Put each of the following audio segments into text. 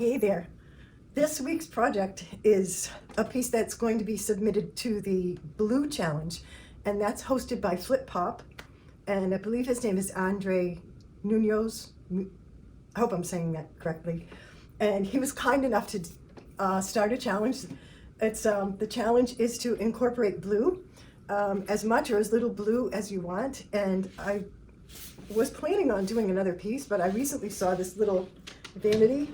Hey there. This week's project is a piece that's going to be submitted to the Blue Challenge, and that's hosted by Flip Pop, and I believe his name is Andre Munoz. I hope I'm saying that correctly. And he was kind enough to start a challenge. It's the challenge is to incorporate blue, as much or as little blue as you want. And I was planning on doing another piece, but I recently saw this little vanity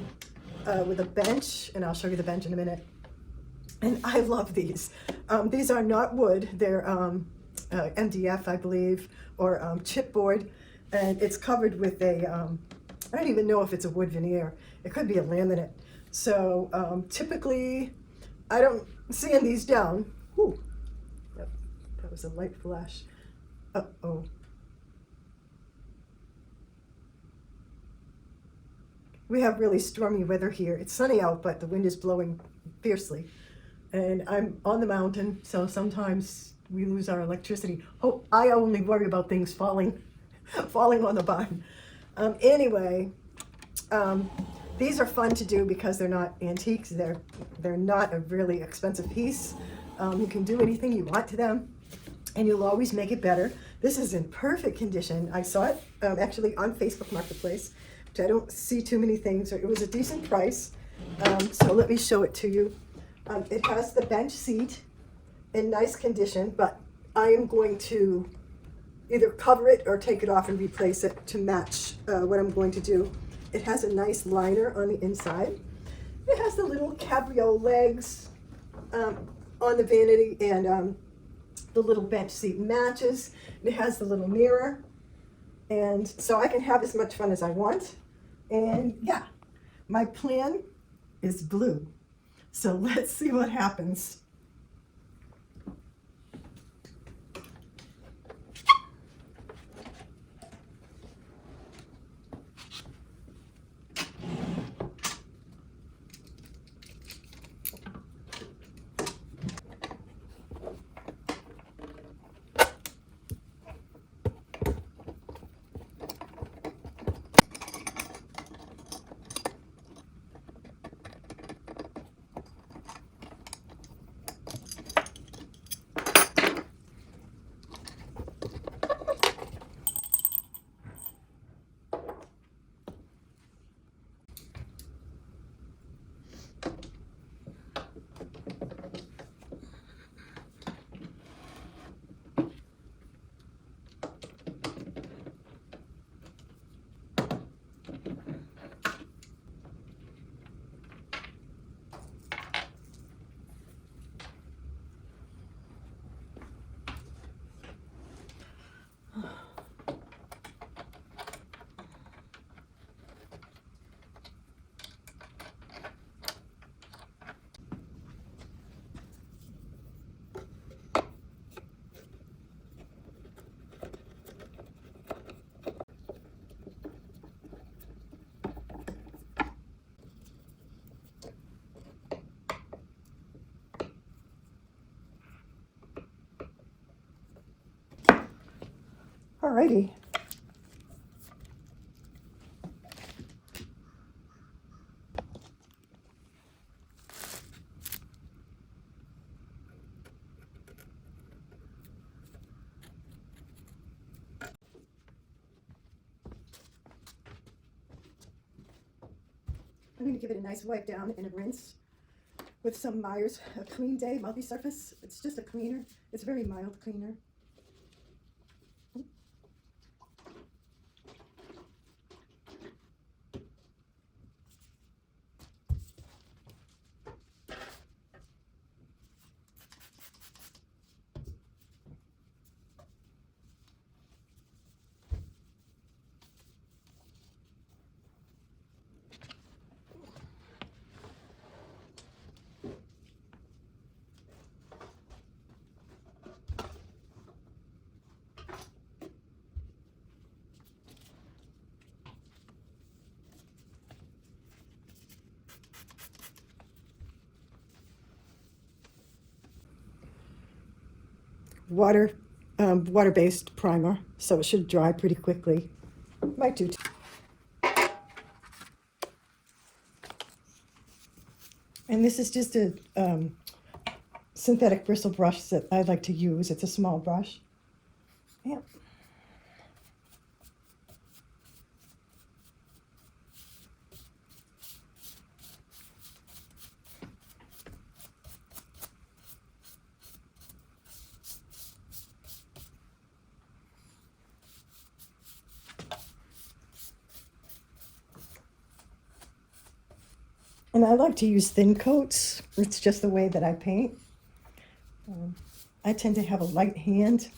with a bench, and I'll show you the bench in a minute. And I love these. These are not wood, they're MDF, I believe, or chipboard, and it's covered with a, I don't even know if it's a wood veneer. It could be a laminate. So typically, I don't sand these down. Whew. Yep, that was a light flash. Uh-oh. We have really stormy weather here. It's sunny out, but the wind is blowing fiercely. And I'm on the mountain, so sometimes we lose our electricity. Oh, I only worry about things falling on the barn. Anyway, these are fun to do because they're not antiques. They're not a really expensive piece. You can do anything you want to them, and you'll always make it better. This is in perfect condition. I saw it actually on Facebook Marketplace. I don't see too many things. It was a decent price, so let me show it to you. It has the bench seat in nice condition, but I am going to either cover it or take it off and replace it to match what I'm going to do. It has a nice liner on the inside. It has the little cabriole legs on the vanity, and the little bench seat matches. It has the little mirror, and so I can have as much fun as I want. And yeah, my plan is blue. So let's see what happens. Alrighty. I'm going to give it a nice wipe down and a rinse with some Myers Clean Day multi-surface. It's just a cleaner. It's a very mild cleaner. Water-based primer, so it should dry pretty quickly. Might do. And this is just a synthetic bristle brush that I like to use. It's a small brush. Yep. And I like to use thin coats. It's just the way that I paint. I tend to have a light hand.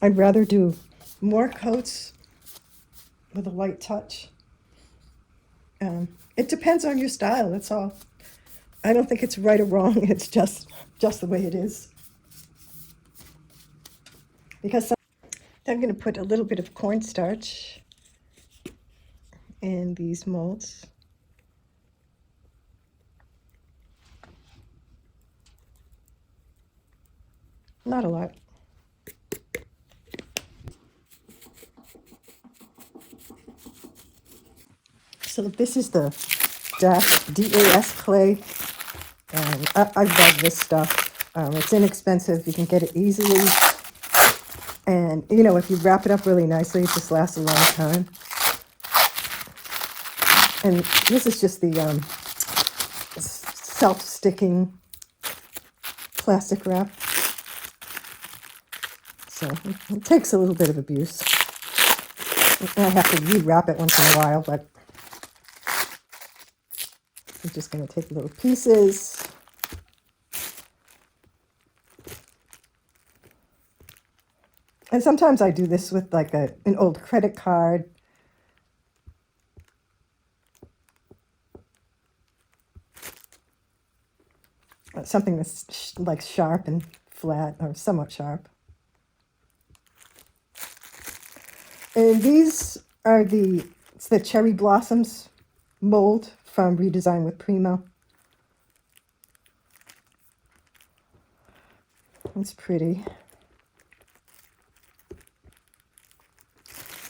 I'd rather do more coats with a light touch. It depends on your style, that's all. I don't think it's right or wrong. It's just the way it is. Because I'm going to put a little bit of cornstarch in these molds. Not a lot. So this is the DAS clay. I love this stuff. It's inexpensive. You can get it easily. And, you know, if you wrap it up really nicely, it just lasts a long time. And this is just the self-sticking plastic wrap. So it takes a little bit of abuse. And I have to rewrap it once in a while, but I'm just going to take little pieces. And sometimes I do this with like an old credit card. Something that's like sharp and flat, or somewhat sharp. And these are it's the Cherry Blossoms mold from Redesign with Prima. It's pretty.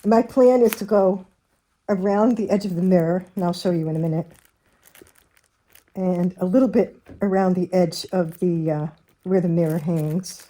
My plan is to go around the edge of the mirror, and I'll show you in a minute, and a little bit around the edge of the where the mirror hangs.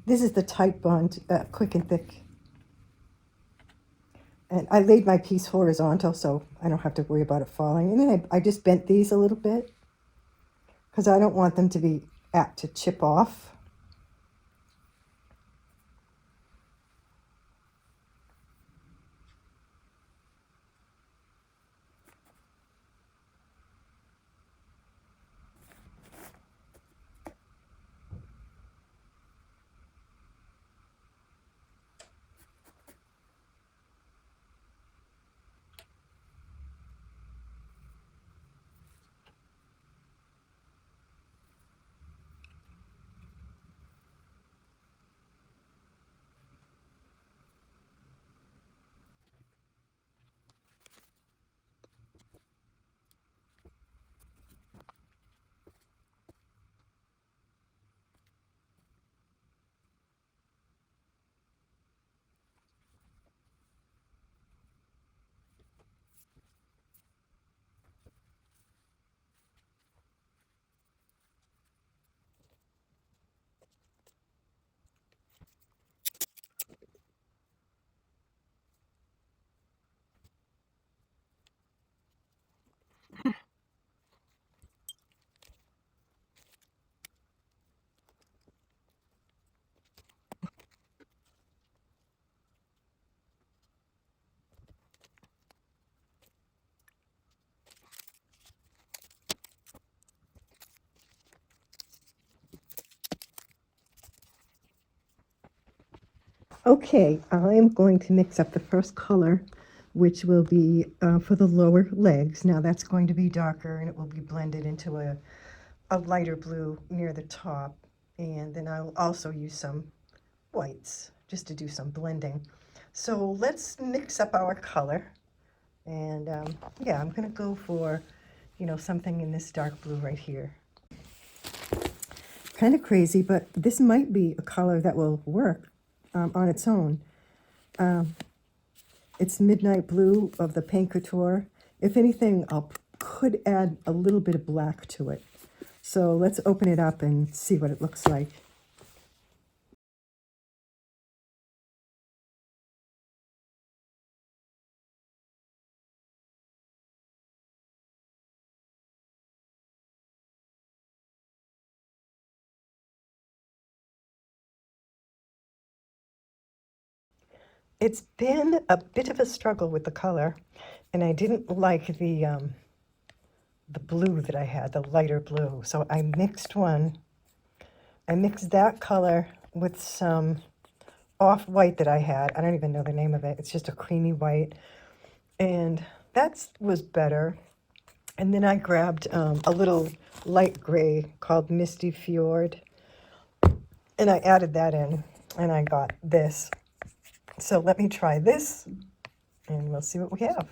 This is the Titebond Quick and Thick. And I laid my piece horizontal, so I don't have to worry about it falling. And then I just bent these a little bit, because I don't want them to be apt to chip off. Okay, I'm going to mix up the first color, which will be for the lower legs. Now that's going to be darker and it will be blended into a lighter blue near the top. And then I'll also use some whites just to do some blending. So let's mix up our color. And yeah, I'm going to go for, you know, something in this dark blue right here. Kind of crazy, but this might be a color that will work on its own. It's Midnight Blue of the Paint Couture. If anything, could add a little bit of black to it. So let's open it up and see what it looks like. It's been a bit of a struggle with the color, and I didn't like the blue that I had, the lighter blue. So I mixed that color with some off-white that I had. I don't even know the name of it. It's just a creamy white. And that was better. And then I grabbed a little light gray called Misty Fjord. And I added that in. And I got this. So let me try this. And we'll see what we have.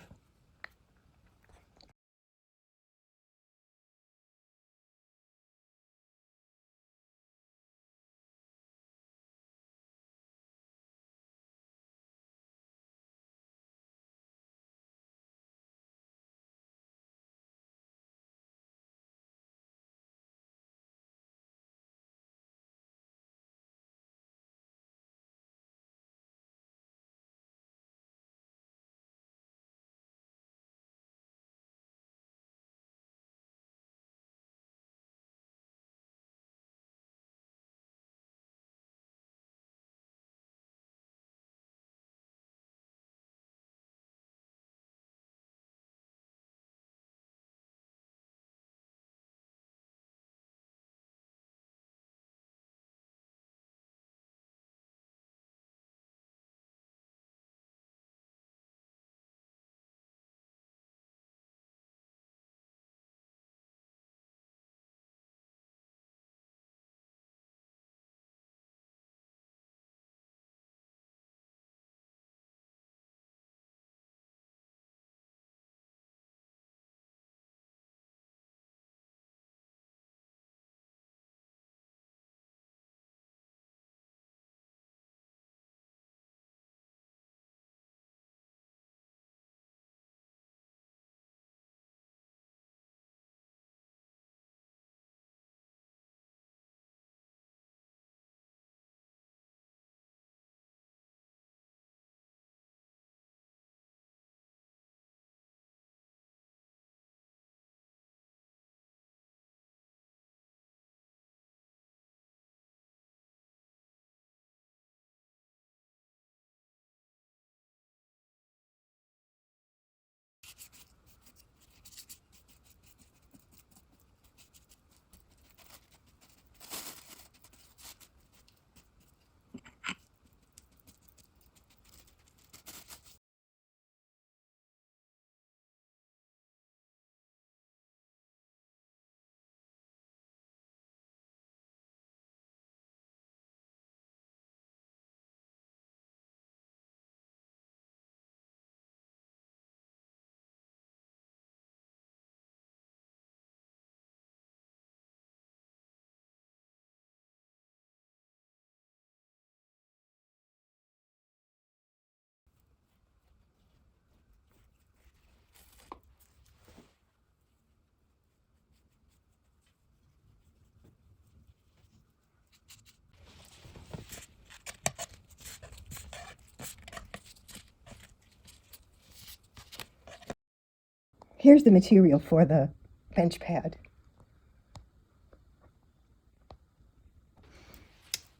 Here's the material for the bench pad.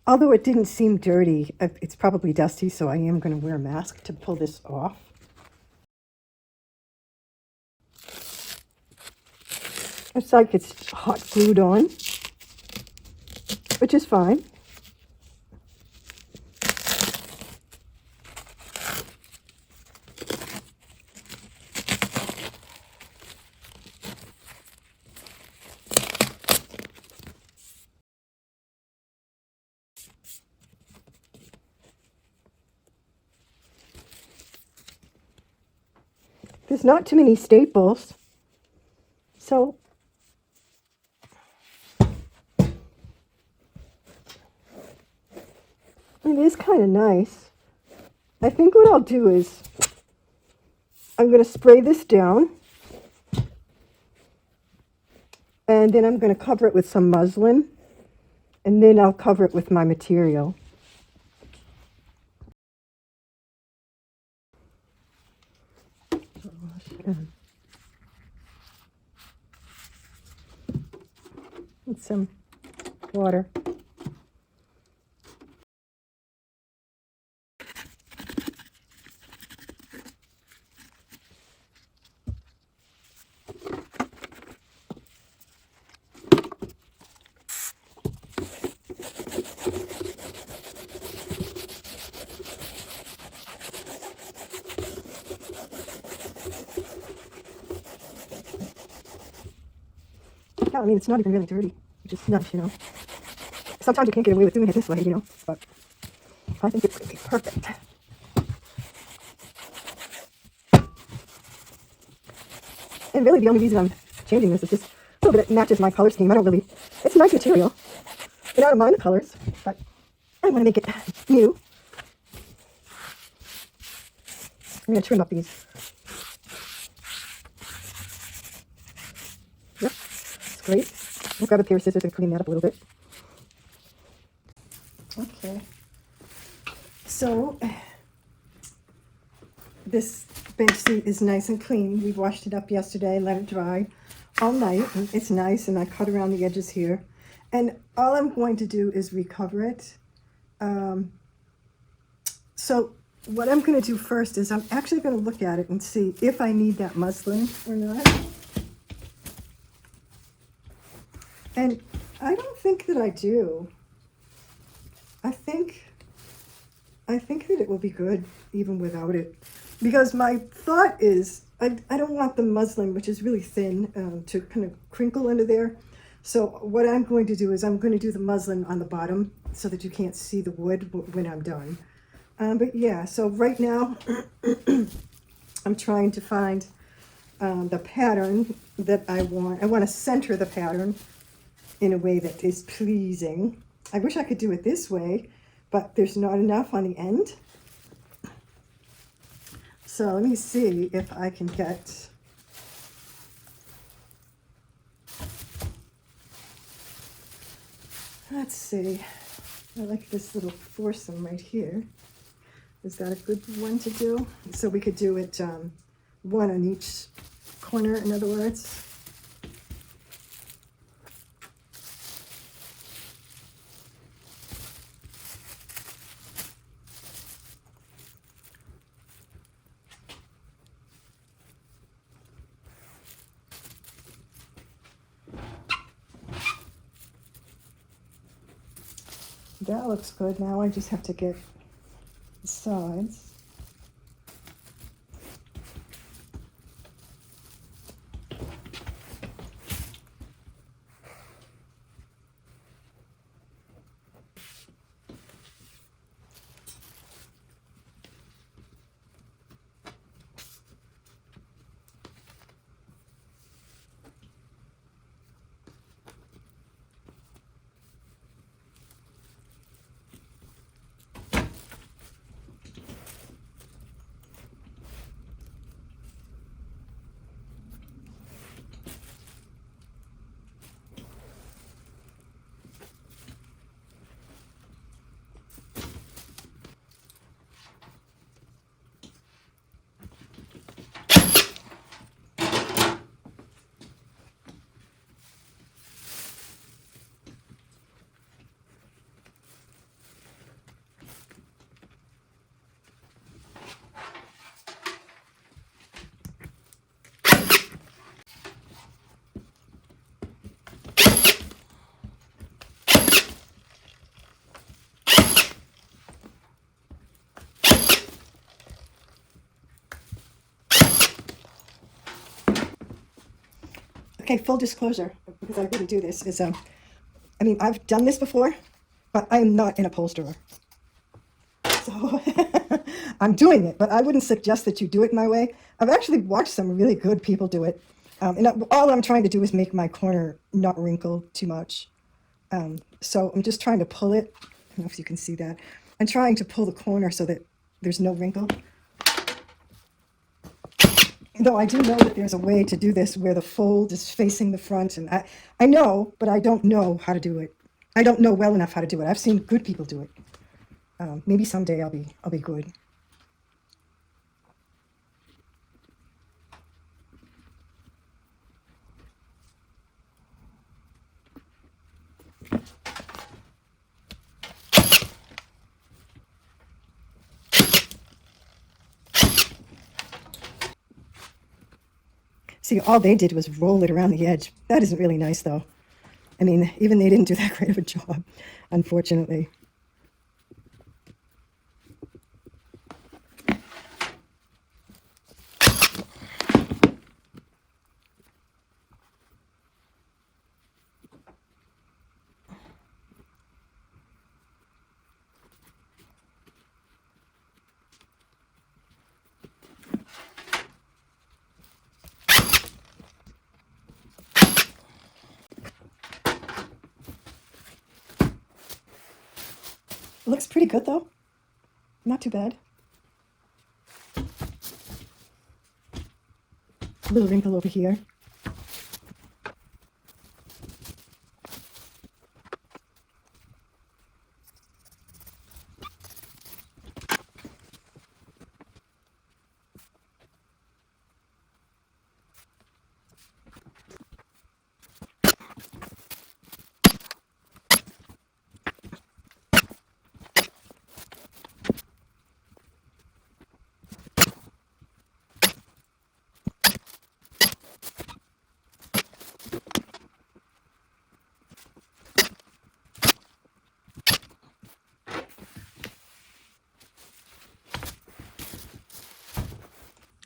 Although it didn't seem dirty, it's probably dusty, so I am going to wear a mask to pull this off. It's like it's hot glued on, which is fine. there's not too many staples. So it is kind of nice. I think what I'll do is I'm going to spray this down, and then I'm going to cover it with some muslin, and then I'll cover it with my material. With some water. Yeah, I mean, it's not even really dirty, which is nice, you know. Sometimes you can't get away with doing it this way, you know, but I think it's going to be perfect. And really the only reason I'm changing this is just so that it matches my color scheme. I don't really, it's nice material, and I don't mind the colors, but I want to make it new. I'm going to trim up these. Yep, it's great. I'll grab a pair of scissors and clean that up a little bit. Okay. So, this bench seat is nice and clean. We washed it up yesterday, let it dry all night. And it's nice, and I cut around the edges here. And all I'm going to do is recover it. So what I'm going to do first is I'm actually going to look at it and see if I need that muslin or not. And I don't think that I do. I think that it will be good even without it. Because my thought is, I don't want the muslin, which is really thin, to kind of crinkle under there. So what I'm going to do is I'm going to do the muslin on the bottom so that you can't see the wood when I'm done. But yeah, so right now I'm trying to find the pattern that I want. I want to center the pattern in a way that is pleasing. I wish I could do it this way, but there's not enough on the end. So let me see if I can get, let's see, I like this little foursome right here. Is that a good one to do? So we could do it one on each corner, in other words. That looks good. Now I just have to get the sides. Okay, full disclosure, because I really do this, is, I mean, I've done this before, but I am not an upholsterer. So, I'm doing it, but I wouldn't suggest that you do it my way. I've actually watched some really good people do it. All I'm trying to do is make my corner not wrinkle too much. So I'm just trying to pull it. I don't know if you can see that. I'm trying to pull the corner so that there's no wrinkle. Though I do know that there's a way to do this where the fold is facing the front, and I know, but I don't know how to do it. I don't know well enough how to do it. I've seen good people do it. Maybe someday I'll be good. See, all they did was roll it around the edge. That isn't really nice, though. I mean, even they didn't do that great of a job, unfortunately. It looks pretty good, though. Not too bad. A little wrinkle over here.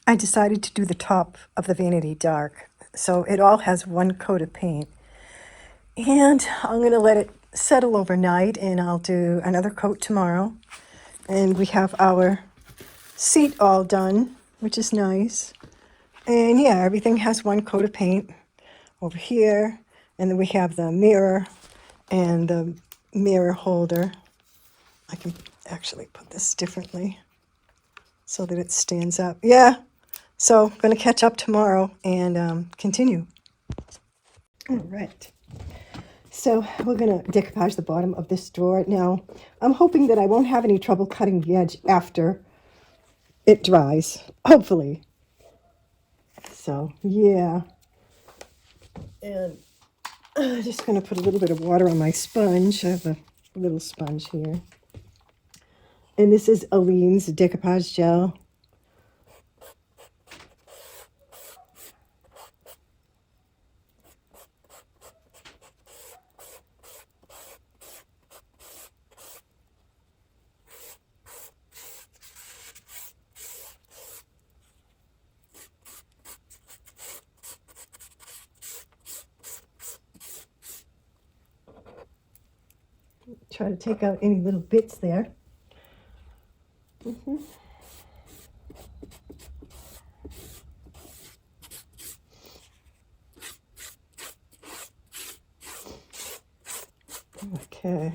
I decided to do the top of the vanity dark, so it all has one coat of paint. And I'm going to let it settle overnight, and I'll do another coat tomorrow. And we have our seat all done, which is nice. And yeah, everything has one coat of paint over here. And then we have the mirror and the mirror holder. I can actually put this differently so that it stands up. Yeah. So I'm going to catch up tomorrow and continue. All right. So we're going to decoupage the bottom of this drawer. Now, I'm hoping that I won't have any trouble cutting the edge after it dries, hopefully. So, yeah. And I'm just going to put a little bit of water on my sponge. I have a little sponge here. And this is Aleene's decoupage gel. Try to take out any little bits there. Okay.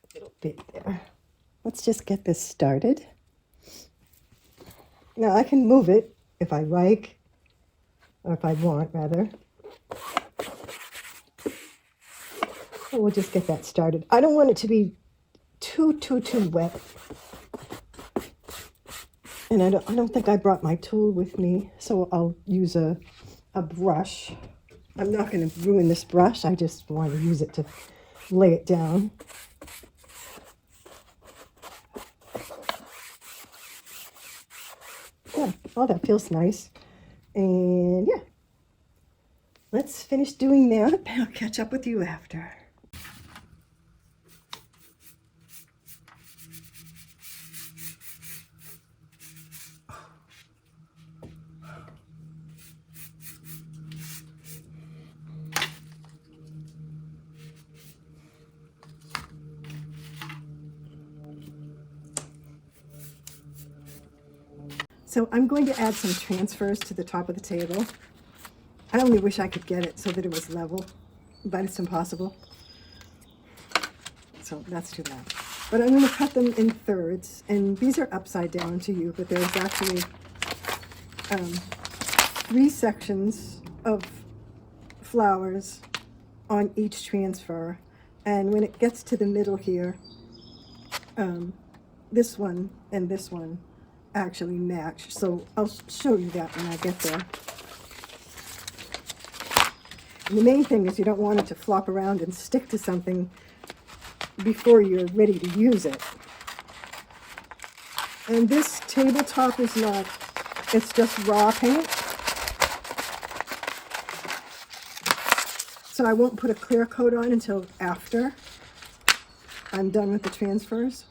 A little bit there. Let's just get this started. Now I can move it if I like, or if I want, rather. So we'll just get that started. I don't want it to be too wet. And I don't think I brought my tool with me, so I'll use a brush. I'm not going to ruin this brush. I just want to use it to lay it down. Yeah, oh, that feels nice. And yeah, let's finish doing that. I'll catch up with you after. So I'm going to add some transfers to the top of the table. I only wish I could get it so that it was level, but it's impossible. So that's too bad. But I'm going to cut them in thirds, and these are upside down to you, but there's actually 3 sections of flowers on each transfer. And when it gets to the middle here, this one and this one actually match. So I'll show you that when I get there. And the main thing is you don't want it to flop around and stick to something before you're ready to use it. And this tabletop is not, it's just raw paint. So I won't put a clear coat on until after I'm done with the transfers.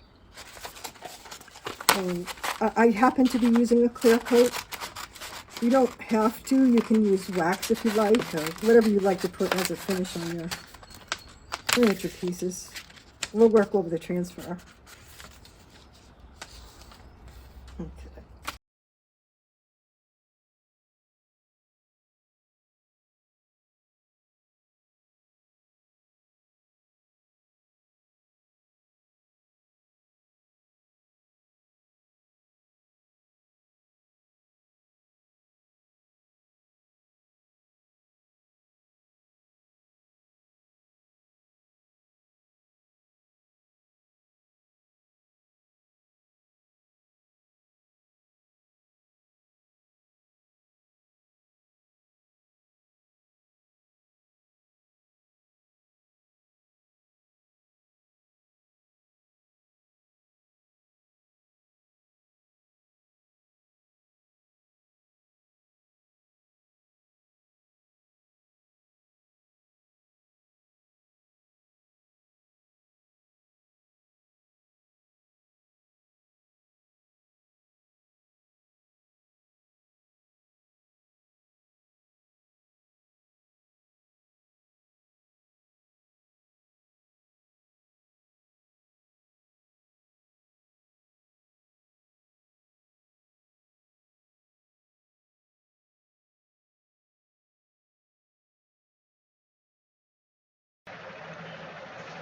And I happen to be using a clear coat. You don't have to. You can use wax if you like, or whatever you like to put as a finish on your furniture pieces. We'll work over the transfer. Okay.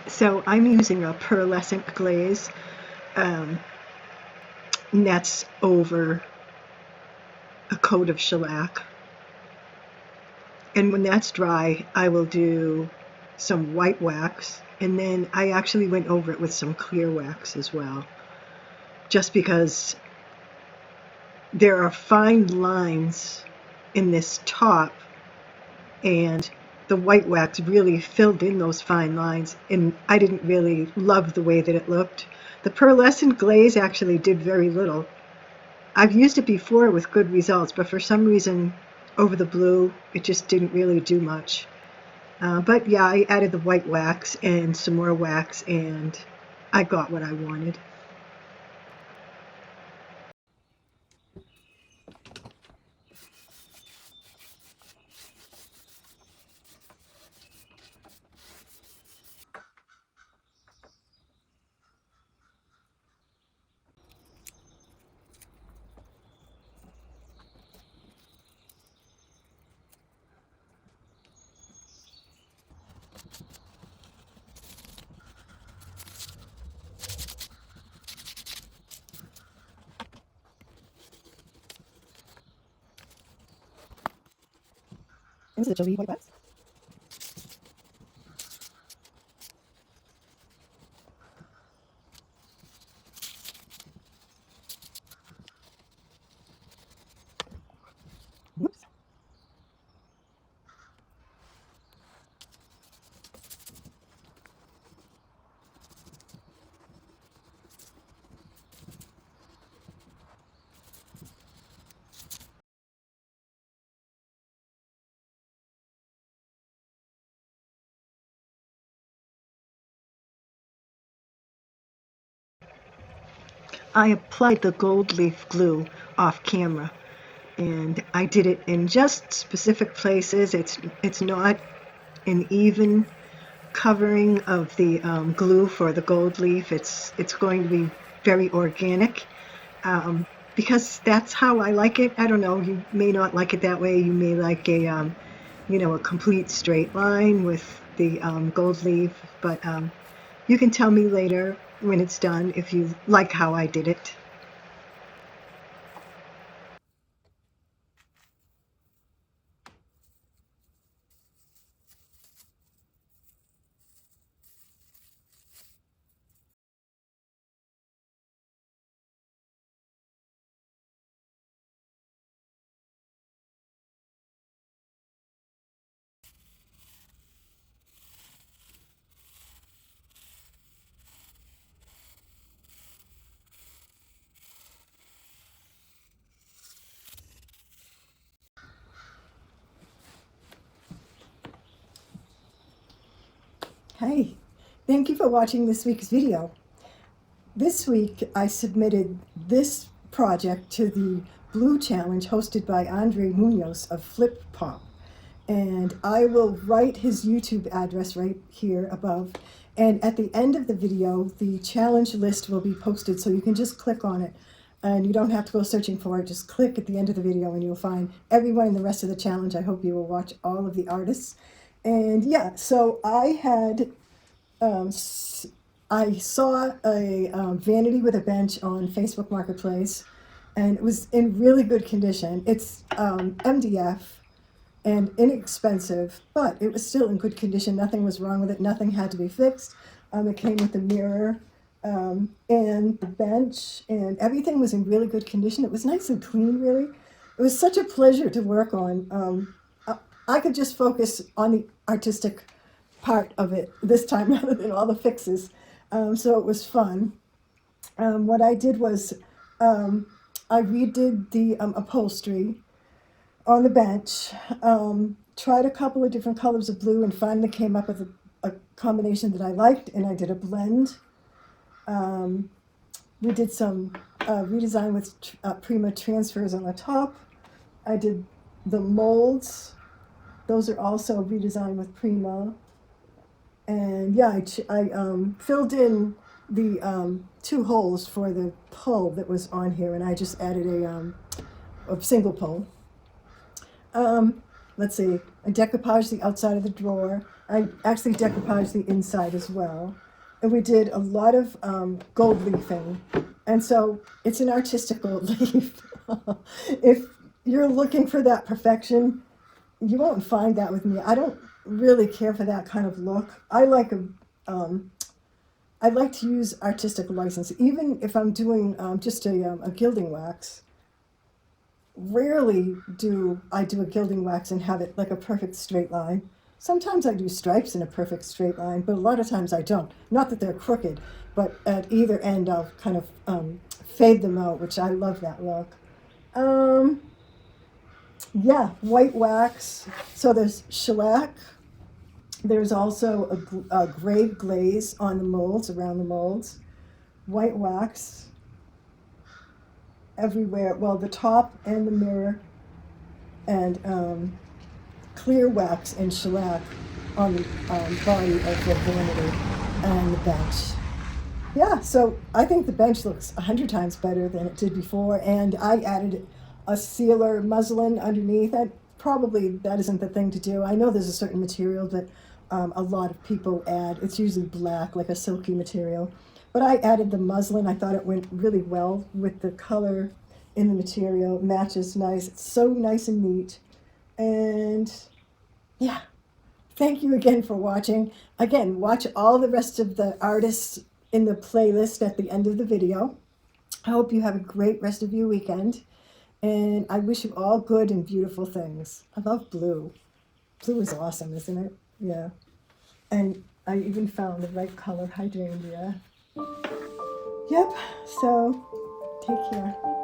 So I'm using a pearlescent glaze, and that's over a coat of shellac. And when that's dry, I will do some white wax, and then I actually went over it with some clear wax as well, just because there are fine lines in this top, and the white wax really filled in those fine lines, and I didn't really love the way that it looked. The pearlescent glaze actually did very little. I've used it before with good results, but for some reason over the blue it just didn't really do much. But yeah, I added the white wax and some more wax, and I got what I wanted. This is a chili white wax. Whoops. I applied the gold leaf glue off camera, and I did it in just specific places. It's not an even covering of the glue for the gold leaf. It's going to be very organic, because that's how I like it. I don't know, you may not like it that way. You may like a, you know, a complete straight line with the gold leaf, but you can tell me later when it's done if you like how I did it. Hey, thank you for watching this week's video. This week I submitted this project to the Blue Challenge hosted by Andre Munoz of Flip Pop. And I will write his YouTube address right here above. And at the end of the video, the challenge list will be posted, so you can just click on it. And you don't have to go searching for it. Just click at the end of the video and you'll find everyone in the rest of the challenge. I hope you will watch all of the artists. And yeah, so I had, I saw a vanity with a bench on Facebook Marketplace, and it was in really good condition. It's MDF and inexpensive, but it was still in good condition. Nothing was wrong with it. Nothing had to be fixed. It came with the mirror and the bench, and everything was in really good condition. It was nice and clean, really. It was such a pleasure to work on. I could just focus on the artistic part of it this time rather than all the fixes. So it was fun. What I did was I redid the upholstery on the bench, tried a couple of different colors of blue, and finally came up with a combination that I liked, and I did a blend. We did some redesign with Prima transfers on the top. I did the molds. Those are also redesigned with Prima. And yeah, I filled in the 2 holes for the pull that was on here, and I just added a single pull. Let's see, I decoupaged the outside of the drawer. I actually decoupaged the inside as well. And we did a lot of gold leafing. And so it's an artistic gold leaf. If you're looking for that perfection, you won't find that with me. I don't really care for that kind of look. I like I like to use artistic license, even if I'm doing just a gilding wax. Rarely do I do a gilding wax and have it like a perfect straight line. Sometimes I do stripes in a perfect straight line, but a lot of times I don't. Not that they're crooked, but at either end I'll kind of fade them out, which I love that look. Yeah, white wax. So there's shellac. There's also a gray glaze on the molds, around the molds. White wax everywhere, well, the top and the mirror, and clear wax and shellac on the body of the vanity and the bench. Yeah, so I think the bench looks 100 times better than it did before, and I added a sealer muslin underneath. Probably that isn't the thing to do. I know there's a certain material that a lot of people add. It's usually black, like a silky material. But I added the muslin. I thought it went really well with the color in the material. It matches nice. It's so nice and neat. And yeah, thank you again for watching. Again, watch all the rest of the artists in the playlist at the end of the video. I hope you have a great rest of your weekend. And I wish you all good and beautiful things. I love blue. Blue is awesome, isn't it? Yeah. And I even found the right color hydrangea. Yep, so take care.